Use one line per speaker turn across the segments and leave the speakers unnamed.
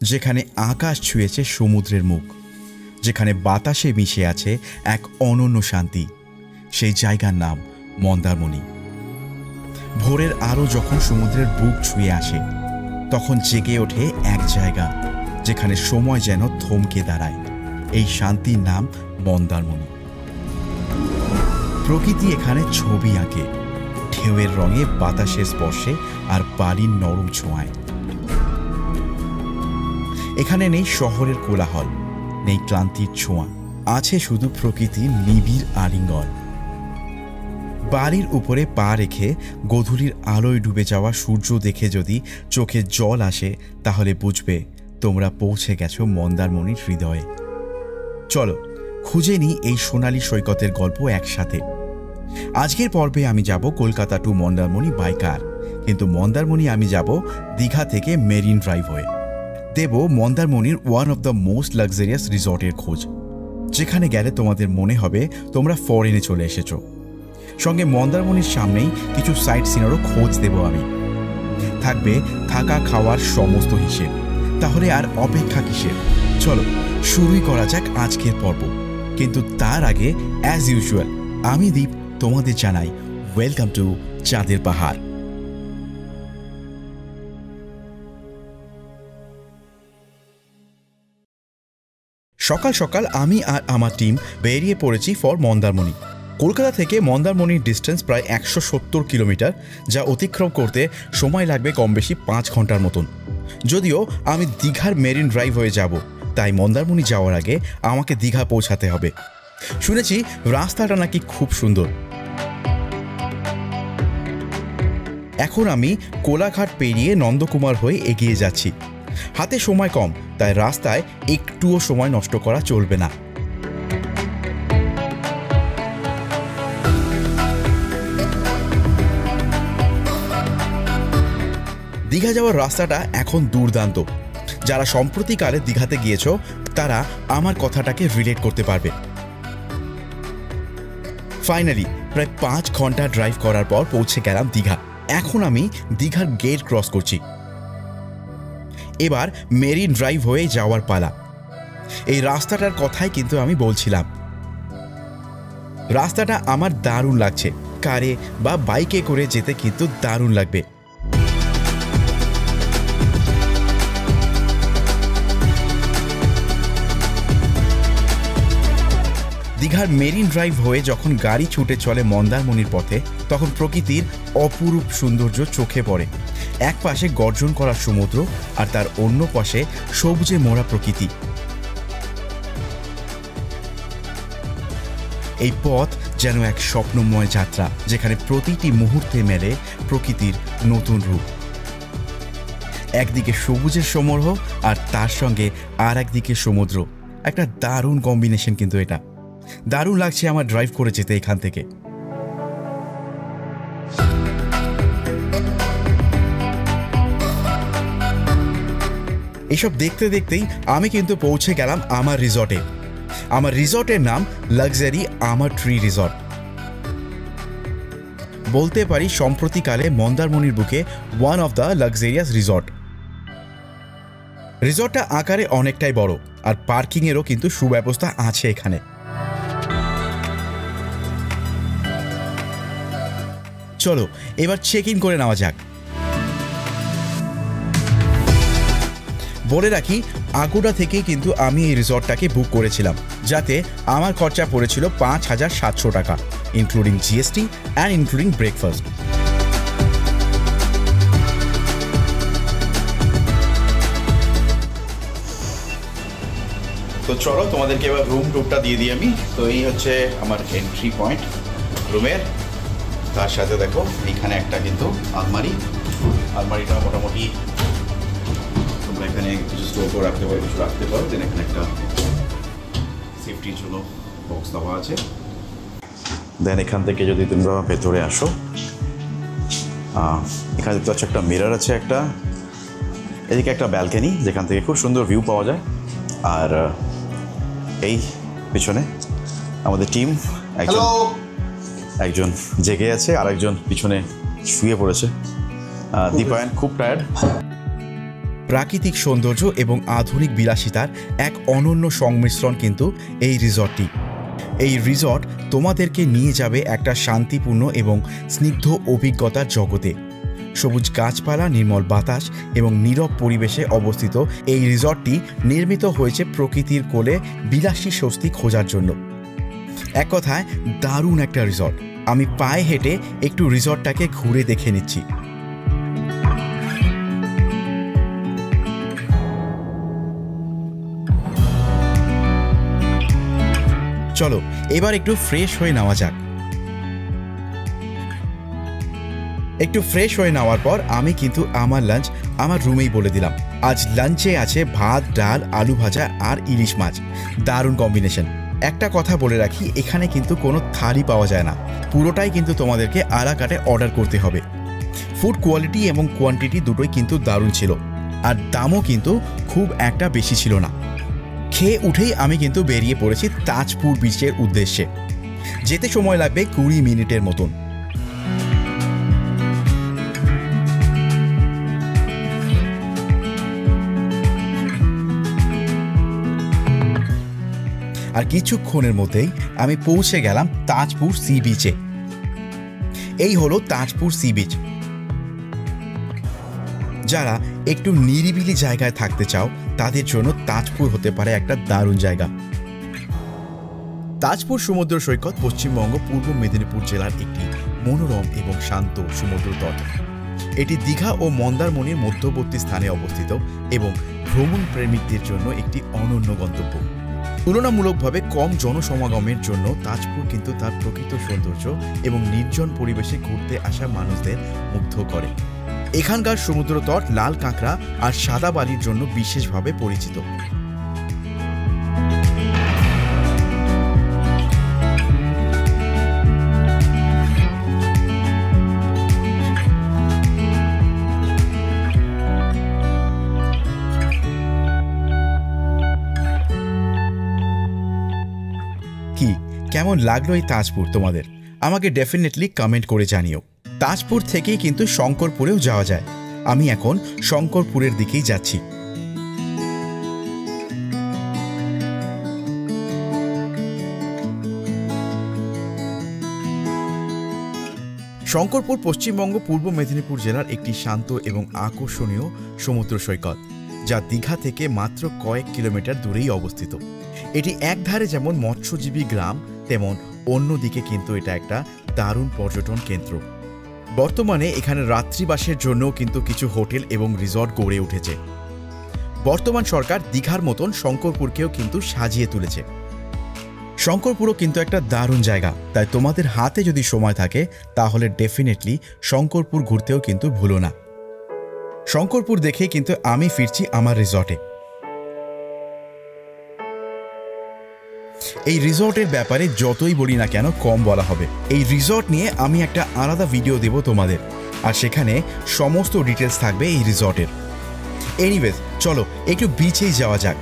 যেখানে আকাশ ছুঁয়েছে সমুদ্রের মুখ, যেখানে বাতাসে মিশে আছে এক অনন্য শান্তি, সেই জায়গার নাম মন্দারমণি। ভোরের আলো যখন সমুদ্রের বুক ছুঁয়ে আসে, তখন জেগে ওঠে এক জায়গা যেখানে সময় যেন থমকে দাঁড়ায়। এই শান্তির নাম মন্দারমণি। প্রকৃতি এখানে ছবি আঁকে, ঢেউয়ের রঙে, বাতাসের স্পর্শে আর বালির নরম ছোঁয়ায়। এখানে নেই শহরের কোলাহল, নেই ক্লান্তির ছোঁয়া, আছে শুধু প্রকৃতির নিবিড় আলিঙ্গন। বাড়ির উপরে পা রেখে গোধূলির আলোয় ডুবে যাওয়া সূর্য দেখে যদি চোখে জল আসে, তাহলে বুঝবে তোমরা পৌঁছে গেছো মন্দারমণির হৃদয়ে। চলো খুঁজে নিই এই সোনালী সৈকতের গল্প একসাথে। আজকের পর্বে আমি যাব Kolkata to Mandarmani by car, কিন্তু মন্দারমণি আমি যাব দীঘা থেকে মেরিন ড্রাইভ হয়ে। দেব মন্দারমণির one of the most luxurious রিসর্টের খোঁজ, যেখানে গেলে তোমাদের মনে হবে তোমরা ফরেনে চলে এসেছো। সঙ্গে মন্দারমণির সামনেই কিছু সাইট সিনেরও খোঁজ দেব আমি। থাকবে থাকা খাওয়ার সমস্ত হিসেব। তাহলে আর অপেক্ষা কিসের? চলো শুরুই করা যাক আজকের পর্ব। কিন্তু তার আগে অ্যাজ ইউজুয়াল আমি দীপ তোমাদের জানাই ওয়েলকাম টু চাঁদের পাহাড়। সকাল সকাল আমি আর আমার টিম বেরিয়ে পড়েছি ফর মন্দারমণি। কলকাতা থেকে মন্দারমণির ডিস্টেন্স প্রায় 170 কিলোমিটার, যা অতিক্রম করতে সময় লাগবে কম বেশি 5 ঘন্টার মতন। যদিও আমি দীঘার মেরিন ড্রাইভ হয়ে যাব, তাই মন্দারমণি যাওয়ার আগে আমাকে দীঘা পৌঁছাতে হবে। শুনেছি রাস্তাটা নাকি খুব সুন্দর। এখন আমি কোলাঘাট পেরিয়ে নন্দকুমার হয়ে এগিয়ে যাচ্ছি। হাতে সময় কম, তাই রাস্তায় একটুও সময় নষ্ট করা চলবে না। দীঘা যাওয়ার রাস্তাটা এখন দুর্দান্ত। যারা সম্প্রতিকালে দীঘাতে গিয়েছো তারা আমার কথাটাকে রিলেট করতে পারবে। ফাইনালি প্রায় 5 ঘন্টা ড্রাইভ করার পর পৌঁছে গেলাম দীঘা। এখন আমি দীঘার গেট ক্রস করছি। এবার মেরিন ড্রাইভ হয়ে যাওয়ার পালা। এই রাস্তাটার কথাই কিন্তু আমি বলছিলাম। রাস্তাটা আমার দারুণ লাগছে। কারে বা বাইকে করে যেতে কিন্তু দারুণ লাগবে। দীঘার মেরিন ড্রাইভ হয়ে যখন গাড়ি ছুটে চলে মন্দারমণির পথে, তখন প্রকৃতির অপরূপ সৌন্দর্য চোখে পড়ে। এক পাশে গর্জন করা সমুদ্র আর তার অন্য পাশে সবুজে মোড়া প্রকৃতি। এই পথ যেন এক স্বপ্নময় যাত্রা, যেখানে প্রতিটি মুহূর্তে মেলে প্রকৃতির নতুন রূপ। একদিকে সবুজের সমারোহ আর তার সঙ্গে আর একদিকে সমুদ্র। একটা দারুণ কম্বিনেশন কিন্তু এটা। দারুণ লাগছে আমার ড্রাইভ করে যেতে এখান থেকে। এসব দেখতে দেখতেই আমি কিন্তু পৌঁছে গেলাম আমার রিসর্টে। আমার রিসর্টের নাম লাক্সারি আমার ট্রি রিসর্ট। বলতে পারি সম্প্রতিকালে মন্দারমণির বুকে one of the luxurious resort. রিসর্টটা আকারে অনেকটাই বড়, আর পার্কিংয়েরও কিন্তু সুব্যবস্থা আছে এখানে। চলো এবার চেক ইন করে নেওয়া যাক। বলে রাখি, আগুডা থেকে কিন্তু আমি এই রিসর্টটাকে বুক করেছিলাম, যাতে আমার খরচা পড়েছিল 5,700 টাকা, including GST and including breakfast. তো চলো তোমাদেরকে এবার রুম টুরটা দিয়ে দিই আমি। তো এই হচ্ছে আমার এন্ট্রি পয়েন্ট রুমের। তার সাথে দেখো এইখানে একটা কিন্তু আলমারিটা মোটামুটি তোমরা এখানে কিছু স্টোর করে রাখতে পারো, কিছু রাখতে পারো। দেন এখানে একটা সেফটির জন্য বক্স দেওয়া আছে। দেন এখান থেকে যদি তোমরা ভেতরে আসো, এখানে দেখতে পাচ্ছ একটা মিরর আছে, একটা এদিকে একটা ব্যালকনি যেখান থেকে খুব সুন্দর ভিউ পাওয়া যায়। আর এই পিছনে আমাদের টিম, একজন জেগে আছে আর একজন পিছনে শুয়ে পড়েছে। দীপায়ন খুব টায়ার্ড। প্রাকৃতিক সৌন্দর্য এবং আধুনিক বিলাসিতার এক অনন্য সংমিশ্রণ কিন্তু এই রিসর্টটি। এই রিসর্ট তোমাদেরকে নিয়ে যাবে একটা শান্তিপূর্ণ এবং স্নিগ্ধ অভিজ্ঞতার জগতে। সবুজ গাছপালা, নির্মল বাতাস এবং নীরব পরিবেশে অবস্থিত এই রিসর্টটি নির্মিত হয়েছে প্রকৃতির কোলে বিলাসী স্বস্তি খোঁজার জন্য। এক কথায় দারুণ একটা রিসর্ট। আমি পায়ে হেঁটে একটু রিসর্টটাকে ঘুরে দেখে নিচ্ছি। চলো এবার একটু ফ্রেশ হয়ে নেওয়া যাক। একটু ফ্রেশ হয়ে নেওয়ার পর আমি কিন্তু আমার লাঞ্চ আমার রুমেই বলে দিলাম। আজ লাঞ্চে আছে ভাত, ডাল, আলু ভাজা আর ইলিশ মাছ। দারুণ কম্বিনেশন। একটা কথা বলে রাখি, এখানে কিন্তু কোনো থালি পাওয়া যায় না, পুরোটাই কিন্তু তোমাদেরকে আলা কাটে অর্ডার করতে হবে। ফুড কোয়ালিটি এবং কোয়ান্টিটি দুটোই কিন্তু দারুণ ছিল, আর দামও কিন্তু খুব একটা বেশি ছিল না। খেয়ে উঠেই আমি কিন্তু বেরিয়ে পড়েছি তাজপুর বিচের উদ্দেশ্যে। যেতে সময় লাগবে 20 মিনিটের মতন। আর কিছুক্ষণের মধ্যেই আমি পৌঁছে গেলাম তাজপুর সি বিচে। এই হলো তাজপুর সি বিচ। যারা একটু নিরিবিলি জায়গায় থাকতে চাও তাদের জন্য তাজপুর হতে পারে একটা দারুণ জায়গা। তাজপুর সমুদ্র সৈকত পশ্চিমবঙ্গ পূর্ব মেদিনীপুর জেলার একটি মনোরম এবং শান্ত সমুদ্র তট। এটি দীঘা ও মন্দারমণির মধ্যবর্তী স্থানে অবস্থিত এবং ভ্রমণ প্রেমিকদের জন্য একটি অনন্য গন্তব্য। তুলনামূলকভাবে কম জনসমাগমের জন্য তাজপুর কিন্তু তার প্রকৃত সৌন্দর্য এবং নির্জন পরিবেশে ঘুরতে আসা মানুষদের মুগ্ধ করে। এখানকার সমুদ্র তট লাল কাঁকড়া আর সাদা বালির জন্য বিশেষভাবে পরিচিত। কি কেমন লাগলো এই তাজপুর তোমাদের? আমাকে ডেফিনেটলি কমেন্ট করে জানিও। তাজপুর থেকেই কিন্তু শঙ্করপুরেও যাওয়া যায়। আমি এখন শঙ্করপুরের দিকেই যাচ্ছি। শঙ্করপুর পশ্চিমবঙ্গ পূর্ব মেদিনীপুর জেলার একটি শান্ত এবং আকর্ষণীয় সমুদ্র সৈকত, যা দীঘা থেকে মাত্র কয়েক কিলোমিটার দূরেই অবস্থিত। এটি একধারে যেমন মৎস্যজীবী গ্রাম, তেমন অন্যদিকে কিন্তু এটা একটা দারুণ পর্যটন কেন্দ্র। বর্তমানে এখানে রাত্রিবাসের জন্যও কিন্তু কিছু হোটেল এবং রিসর্ট গড়ে উঠেছে। বর্তমান সরকার দীঘার মতন শঙ্করপুরকেও কিন্তু সাজিয়ে তুলেছে। শঙ্করপুরও কিন্তু একটা দারুণ জায়গা, তাই তোমাদের হাতে যদি সময় থাকে তাহলে ডেফিনেটলি শঙ্করপুর ঘুরতেও কিন্তু ভুলো না। শঙ্করপুর দেখেই কিন্তু আমি ফিরছি আমার রিসর্টে। এই রিসর্টের ব্যাপারে যতই বলি না কেন কম বলা হবে। এই রিসর্ট নিয়ে আমি একটা আলাদা ভিডিও দেব তোমাদের, আর সেখানে সমস্ত ডিটেলস থাকবে এই রিসর্টের। এনিওয়েজ চলো একটু বিচেই যাওয়া যাক।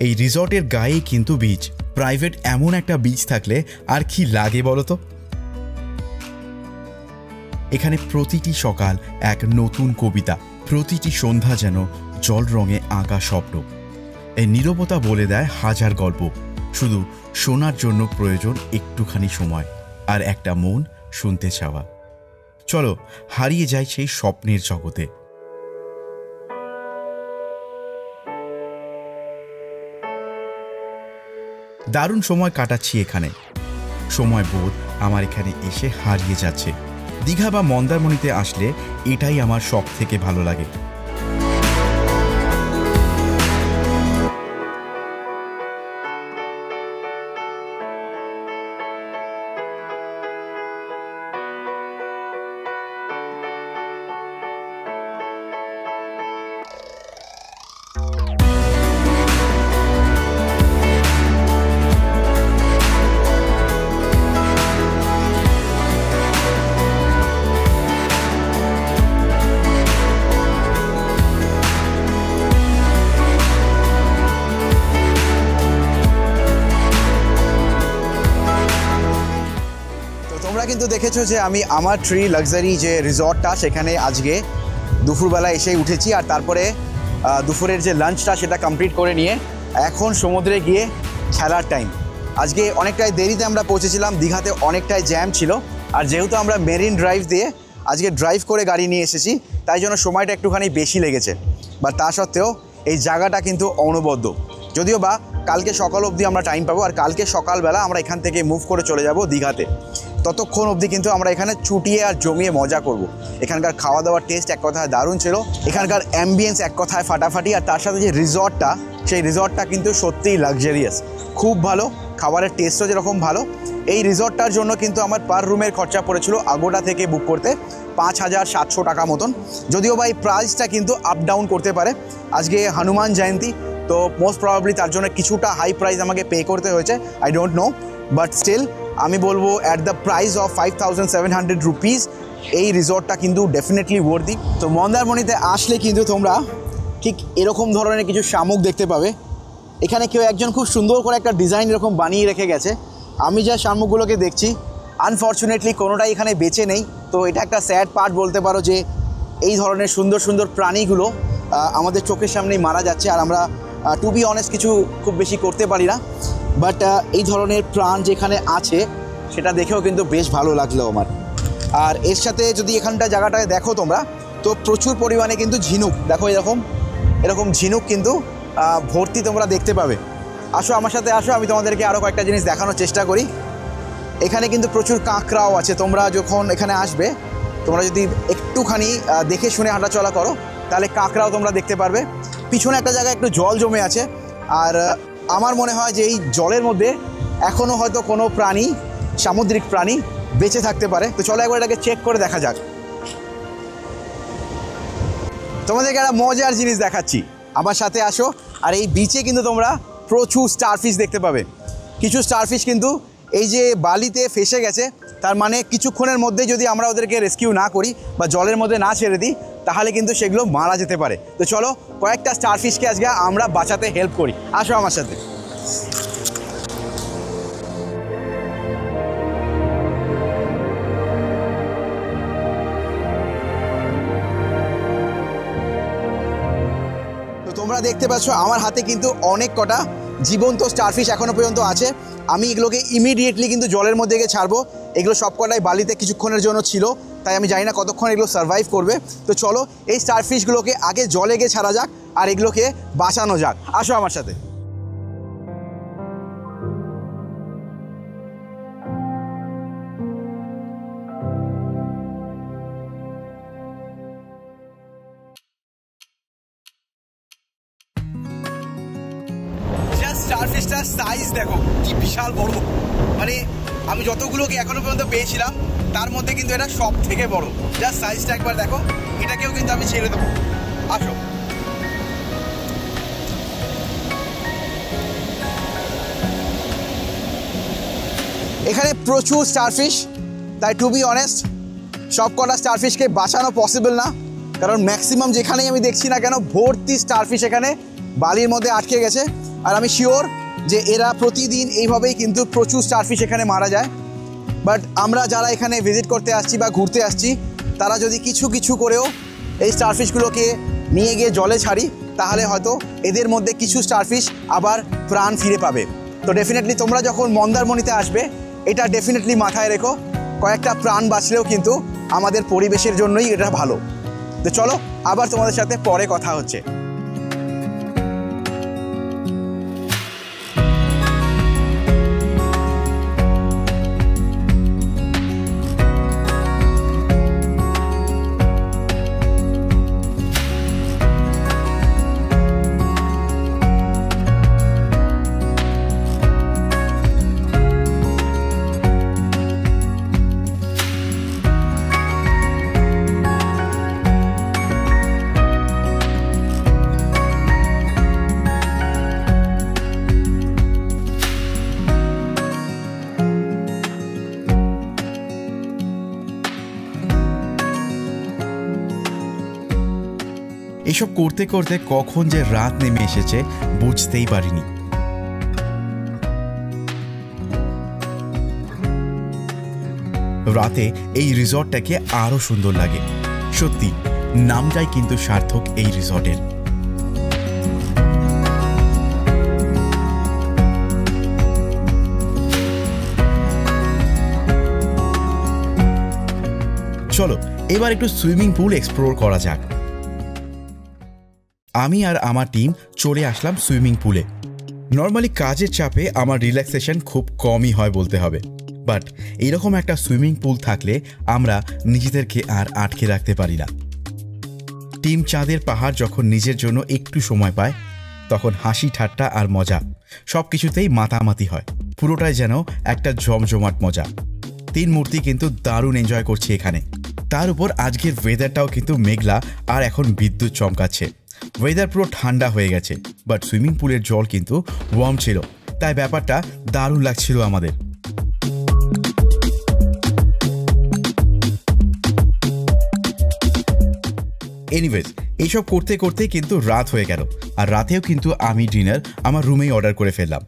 এই রিসর্টের গায়েই কিন্তু বিচ। প্রাইভেট এমন একটা বিচ থাকলে আর কি লাগে বলো তো? এখানে প্রতিটি সকাল এক নতুন কবিতা, প্রতিটি সন্ধ্যা যেন জল রঙে আঁকা স্বপ্ন। এই নীরবতা বলে দেয় হাজার গল্প। শুধু শোনার জন্য প্রয়োজন একটুখানি সময় আর একটা মন শুনতে চাওয়া। চলো হারিয়ে যাই সেই স্বপ্নের জগতে। দারুণ সময় কাটাচ্ছি এখানে। সময় বোধ আমার এখানে এসে হারিয়ে যাচ্ছে। দীঘা বা মন্দারমণিতে আসলে এটাই আমার সব থেকে ভালো লাগে।
কিন্তু দেখেছো যে আমি আমার ট্রি লাক্সারি যে রিসর্টটা সেখানে আজকে দুপুরবেলা এসেই উঠেছি, আর তারপরে দুপুরের যে লাঞ্চটা সেটা কমপ্লিট করে নিয়ে এখন সমুদ্রে গিয়ে খেলার টাইম। আজকে অনেকটাই দেরিতে আমরা পৌঁছেছিলাম, দীঘাতে অনেকটাই জ্যাম ছিল, আর যেহেতু আমরা মেরিন ড্রাইভ দিয়ে আজকে ড্রাইভ করে গাড়ি নিয়ে এসেছি তাই জন্য সময়টা একটুখানি বেশি লেগেছে। বা তা সত্ত্বেও এই জায়গাটা কিন্তু অনবদ্য, যদিও বা কালকে সকাল অবধি আমরা টাইম পাবো, আর কালকে সকালবেলা আমরা এখান থেকে মুভ করে চলে যাব দীঘাতে। ততক্ষণ অবধি কিন্তু আমরা এখানে চুটিয়ে আর জমিয়ে মজা করব। এখানকার খাওয়া দাওয়ার টেস্ট এক কথায় দারুণ ছিল, এখানকার অ্যাম্বিয়েন্স এক কথায় ফাটাফাটি, আর তার সাথে যে রিসর্টটা সেই রিসর্টটা কিন্তু সত্যিই লাক্সারিয়াস, খুব ভালো, খাবারের টেস্টও যেরকম ভালো। এই রিসর্টটার জন্য কিন্তু আমার পার রুমের খরচা পড়েছিল আগোডা থেকে বুক করতে 5,700 টাকা মতন, যদিও বা এই প্রাইসটা কিন্তু আপ ডাউন করতে পারে। আজকে হনুমান জয়ন্তী, তো মোস্ট প্রবাবলি তার জন্য কিছুটা হাই প্রাইস আমাকে পে করতে হয়েছে, I don't know, but still আমি বলবো at the price of 5,700 rupees এই রিসর্টটা কিন্তু ডেফিনেটলি ওয়ার্দি। তো মন্দারমণিতে আসলে কিন্তু তোমরা ঠিক এরকম ধরনের কিছু শামুক দেখতে পাবে। এখানে কেউ একজন খুব সুন্দর করে একটা ডিজাইন এরকম বানিয়ে রেখে গেছে। আমি যা শামুকগুলোকে দেখছি আনফর্চুনেটলি কোনোটাই এখানে বেঁচে নেই, তো এটা একটা স্যাড পার্ট বলতে পারো যে এই ধরনের সুন্দর সুন্দর প্রাণীগুলো আমাদের চোখের সামনেই মারা যাচ্ছে, আর আমরা টু বি অনেস্ট কিছু খুব বেশি করতে পারি না। বাট এই ধরনের প্রাণ যেখানে আছে সেটা দেখেও কিন্তু বেশ ভালো লাগলো আমার। আর এর সাথে যদি এখানটা জায়গাটায় দেখো তোমরা, তো প্রচুর পরিমাণে কিন্তু ঝিনুক, দেখো এরকম ঝিনুক কিন্তু ভর্তি তোমরা দেখতে পাবে। আসো আমার সাথে আসো, আমি তোমাদেরকে আরও কয়েকটা জিনিস দেখানোর চেষ্টা করি। এখানে কিন্তু প্রচুর কাঁকড়াও আছে। তোমরা যখন এখানে আসবে, তোমরা যদি একটুখানি দেখে শুনে হাঁটাচলা করো তাহলে কাঁকড়াও তোমরা দেখতে পারবে। পিছনে একটা জায়গায় একটু জল জমে আছে, আর আমার মনে হয় যে এই জলের মধ্যে এখনও হয়তো কোনো প্রাণী, সামুদ্রিক প্রাণী বেঁচে থাকতে পারে। তো চলো একবার এটাকে চেক করে দেখা যাক। তোমাদেরকে একটা মজার জিনিস দেখাচ্ছি, আমার সাথে আসো। আর এই বিচে কিন্তু তোমরা প্রচুর স্টারফিশ দেখতে পাবে। কিছু স্টারফিশ কিন্তু এই যে বালিতে ফেসে গেছে, তার মানে কিছুক্ষণের মধ্যে যদি আমরা ওদেরকে রেস্কিউ না করি বা জলের মধ্যে না ছেড়ে দিই তাহলে কিন্তু সেগুলো মারা যেতে পারে। তো চলো কয়েকটা স্টারফিশকে আজকে আমরা বাঁচাতে হেল্প করি, আসো আমার সাথে। তো তোমরা দেখতে পাচ্ছ আমার হাতে কিন্তু অনেক কটা জীবন্ত স্টারফিশ এখনো পর্যন্ত আছে। আমি এগুলোকে ইমিডিয়েটলি কিন্তু জলের মধ্যে গিয়ে ছাড়বো। এগুলো সবকটাই বালিতে কিছুক্ষণের জন্য ছিল, তাই আমি জানি না কতক্ষণ এগুলো সার্ভাইভ করবে। তো চলো এই স্টারফিশগুলোকে আগে জলে গিয়ে ছাড়া যাক আর এগুলোকে বাঁচানো যাক, আসো আমার সাথে। স্টারফিশটার সাইজ দেখো কি বিশাল বড়, মানে আমি যতগুলোকে এখনো পর্যন্ত পেয়েছিলাম তার মধ্যে কিন্তু এটা সব থেকে বড়। জাস্ট সাইজটা একবার দেখো, এটাকেও কিন্তু আমি ছেড়ে দেবো, আসো। এখানে প্রচুর স্টারফিশ, তাই টু বি অনেস্ট সব কটা স্টারফিশকে বাঁচানো পসিবল না, কারণ ম্যাক্সিমাম যেখানেই আমি দেখছি না কেন ভর্তি স্টারফিশ এখানে বালির মধ্যে আটকে গেছে। আর আমি শিওর যে এরা প্রতিদিন এইভাবেই কিন্তু প্রচুর স্টারফিশ এখানে মারা যায়। বাট আমরা যারা এখানে ভিজিট করতে আসছি বা ঘুরতে আসছি তারা যদি কিছু কিছু করেও এই স্টারফিশগুলোকে নিয়ে গিয়ে জলে ছাড়ি তাহলে হয়তো এদের মধ্যে কিছু স্টারফিশ আবার প্রাণ ফিরে পাবে। তো ডেফিনেটলি তোমরা যখন মন্দারমণিতে আসবে এটা ডেফিনেটলি মাথায় রেখো, কয়েকটা প্রাণ বাঁচলেও কিন্তু আমাদের পরিবেশের জন্যই এটা ভালো। তো চলো আবার তোমাদের সাথে পরে কথা হচ্ছে।
এসব করতে করতে কখন যে রাত নেমে এসেছে বুঝতেই পারিনি। রাতে এই রিসর্টটাকে আরও সুন্দর লাগে। সত্যি নামটাই কিন্তু সার্থক এই রিসর্টের। চলো এবার একটু সুইমিং পুল এক্সপ্লোর করা যাক। আমি আর আমার টিম চলে আসলাম সুইমিং পুলে। নর্মালি কাজের চাপে আমার রিল্যাক্সেশন খুব কমই হয় বলতে হবে, বাট এরকম একটা সুইমিং পুল থাকলে আমরা নিজেদেরকে আর আটকে রাখতে পারি না। টিম চাঁদের পাহাড় যখন নিজের জন্য একটু সময় পায় তখন হাসি ঠাট্টা আর মজা সব কিছুতেই মাতামাতি হয়। পুরোটাই যেন একটা জমজমাট মজা। তিন মূর্তি কিন্তু দারুণ এনজয় করছে এখানে। তার উপর আজকের ওয়েদারটাও কিন্তু মেঘলা আর এখন বিদ্যুৎ চমকাচ্ছে। ওয়েদার পুরো ঠান্ডা হয়ে গেছে, বাট সুইমিং পুলের জল কিন্তু ওয়ার্ম ছিল, তাই ব্যাপারটা দারুণ লাগছিল আমাদের। এনিওয়েজ এইসব করতে করতে কিন্তু রাত হয়ে গেল, আর রাতেও কিন্তু আমি ডিনার আমার রুমেই অর্ডার করে ফেললাম।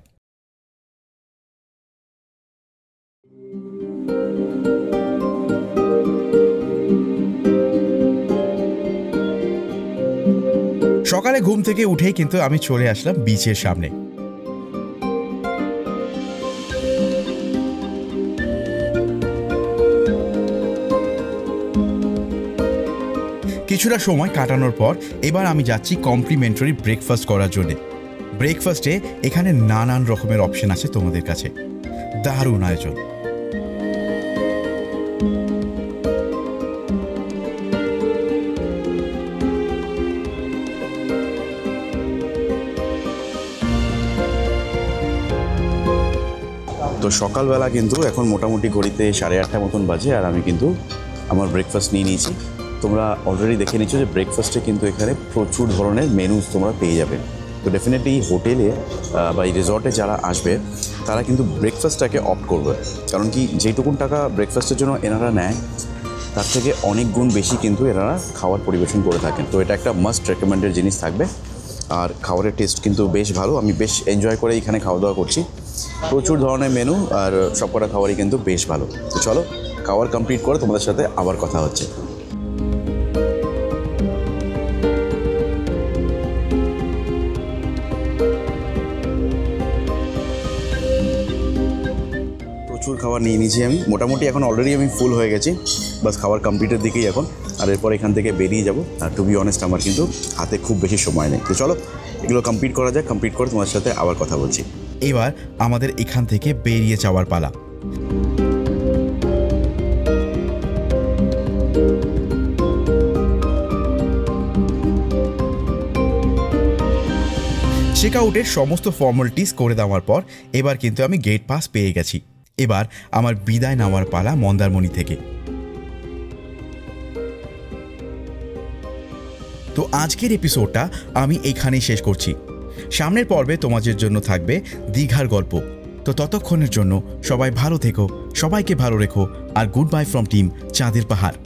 সকালে ঘুম থেকে উঠেই কিন্তু আমি চলে আসলাম বিচের সামনে। কিছুটা সময় কাটানোর পর এবার আমি যাচ্ছি কমপ্লিমেন্টারি ব্রেকফাস্ট করার জন্যে। ব্রেকফাস্টে এখানে নানান রকমের অপশন আছে তোমাদের কাছে, দারুণ আয়োজন।
তো সকালবেলা কিন্তু এখন মোটামুটি ঘড়িতে 8:30 মতন বাজে, আর আমি কিন্তু আমার ব্রেকফাস্ট নিয়ে নিয়েছি। তোমরা অলরেডি দেখে নিচ্ছ যে ব্রেকফাস্টে কিন্তু এখানে প্রচুর ধরনের মেনুজ তোমরা পেয়ে যাবে। তো ডেফিনেটলি এই হোটেলে বা এই রিসর্টে যারা আসবে তারা কিন্তু ব্রেকফাস্টটাকে অপ্ট করবে, কারণ কি যেটুকুন টাকা ব্রেকফাস্টের জন্য এনারা নেয় তার থেকে অনেক গুণ বেশি কিন্তু এনারা খাবার পরিবেশন করে থাকেন। তো এটা একটা মাস্ট রেকমেন্ডেড জিনিস থাকবে। আর খাবারের টেস্ট কিন্তু বেশ ভালো, আমি বেশ এনজয় করে এখানে খাওয়া দাওয়া করছি। প্রচুর ধরনের মেনু আর সবকটা খাবারই কিন্তু বেশ ভালো। তো চলো খাবার কমপ্লিট করে তোমাদের সাথে আবার কথা হচ্ছে। প্রচুর খাবার নিয়ে নিয়েছি আমি, মোটামুটি এখন অলরেডি আমি ফুল হয়ে গেছি। বাস খাবার কমপ্লিটের দিকেই এখন, আর এরপর এখান থেকে বেরিয়ে যাব। আর টু বি অনেস্ট আমার কিন্তু হাতে খুব বেশি সময় নেই। তো চলো এগুলো কমপ্লিট করা যায়, কমপ্লিট করে তোমার সাথে আবার কথা বলছি।
এবার আমাদের এখান থেকে বেরিয়ে যাওয়ার পালা। চেক আউটের সমস্ত ফর্মালিটিস করে দেওয়ার পর এবার কিন্তু আমি গেট পাস পেয়ে গেছি। এবার আমার বিদায় নেওয়ার পালা মন্দারমণি থেকে। তো আজকের এপিসোডটা আমি এইখানেই শেষ করছি। সামনের পর্বে তোমাদের জন্য থাকবে দীঘার গল্প। তো ততক্ষণের জন্য সবাই ভালো থেকো, সবাইকে ভালো রেখো, আর গুড বাই ফ্রম টিম চাঁদের পাহাড়।